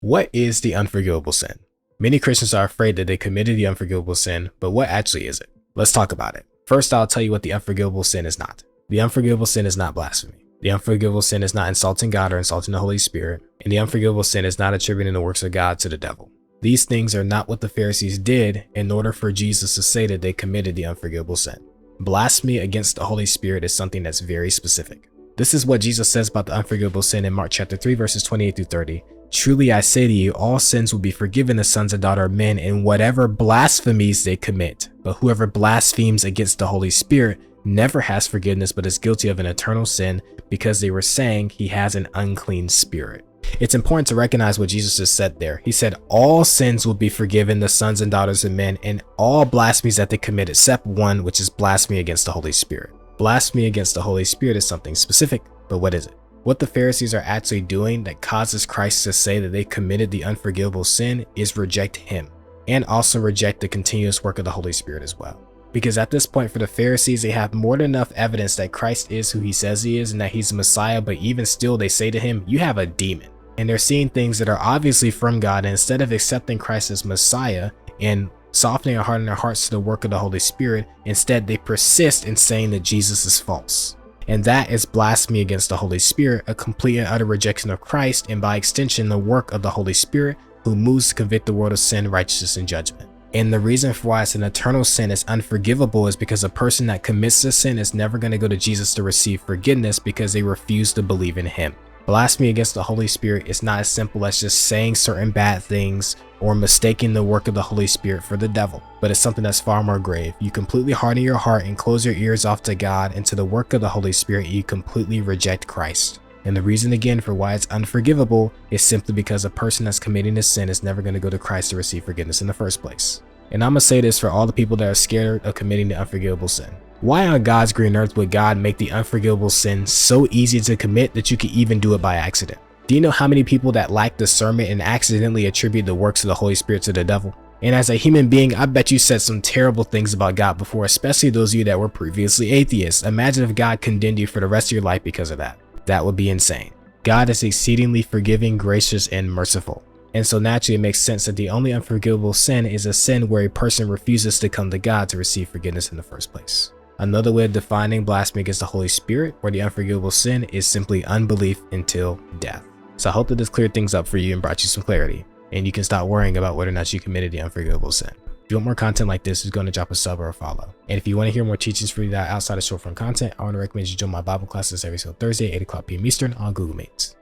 What is the unforgivable sin? Many Christians are afraid that they committed the unforgivable sin, but what actually is it? Let's talk about it. First, I'll tell you what the unforgivable sin is not. The unforgivable sin is not blasphemy. The unforgivable sin is not insulting God or insulting the Holy Spirit, and the unforgivable sin is not attributing the works of God to the devil. These things are not what the Pharisees did in order for Jesus to say that they committed the unforgivable sin. Blasphemy against the Holy Spirit is something that's very specific. This is what Jesus says about the unforgivable sin in Mark chapter 3, verses 28 through 30. Truly I say to you, all sins will be forgiven the sons and daughters of men in whatever blasphemies they commit. But whoever blasphemes against the Holy Spirit never has forgiveness, but is guilty of an eternal sin because they were saying he has an unclean spirit. It's important to recognize what Jesus just said there. He said all sins will be forgiven the sons and daughters of men and all blasphemies that they commit except one, which is blasphemy against the Holy Spirit. Blasphemy against the Holy Spirit is something specific, but what is it? What the Pharisees are actually doing that causes Christ to say that they committed the unforgivable sin is reject him and also reject the continuous work of the Holy Spirit as well. Because at this point for the Pharisees, they have more than enough evidence that Christ is who he says he is and that he's the Messiah, but even still they say to him, you have a demon. And they're seeing things that are obviously from God, and instead of accepting Christ as Messiah and softening their heart and their hearts to the work of the Holy Spirit, instead they persist in saying that Jesus is false. And that is blasphemy against the Holy Spirit, a complete and utter rejection of Christ, and by extension, the work of the Holy Spirit who moves to convict the world of sin, righteousness, and judgment. And the reason for why it's an eternal sin is unforgivable is because a person that commits this sin is never going to go to Jesus to receive forgiveness because they refuse to believe in him. Blasphemy against the Holy Spirit is not as simple as just saying certain bad things or mistaking the work of the Holy Spirit for the devil, but it's something that's far more grave. You completely harden your heart and close your ears off to God and to the work of the Holy Spirit. You completely reject Christ. And the reason again for why it's unforgivable is simply because a person that's committing this sin is never going to go to Christ to receive forgiveness in the first place. And I'm going to say this for all the people that are scared of committing the unforgivable sin. Why on God's green earth would God make the unforgivable sin so easy to commit that you could even do it by accident? Do you know how many people that lack discernment and accidentally attribute the works of the Holy Spirit to the devil? And as a human being, I bet you said some terrible things about God before, especially those of you that were previously atheists. Imagine if God condemned you for the rest of your life because of that. That would be insane. God is exceedingly forgiving, gracious, and merciful. And so naturally it makes sense that the only unforgivable sin is a sin where a person refuses to come to God to receive forgiveness in the first place. Another way of defining blasphemy against the Holy Spirit or the unforgivable sin is simply unbelief until death. So I hope that this cleared things up for you and brought you some clarity, and you can stop worrying about whether or not you committed the unforgivable sin. If you want more content like this, just go and drop a sub or a follow. And if you want to hear more teachings for you that outside of short form content, I want to recommend you join my Bible classes every single Thursday at 8 o'clock p.m. Eastern on Google Meets.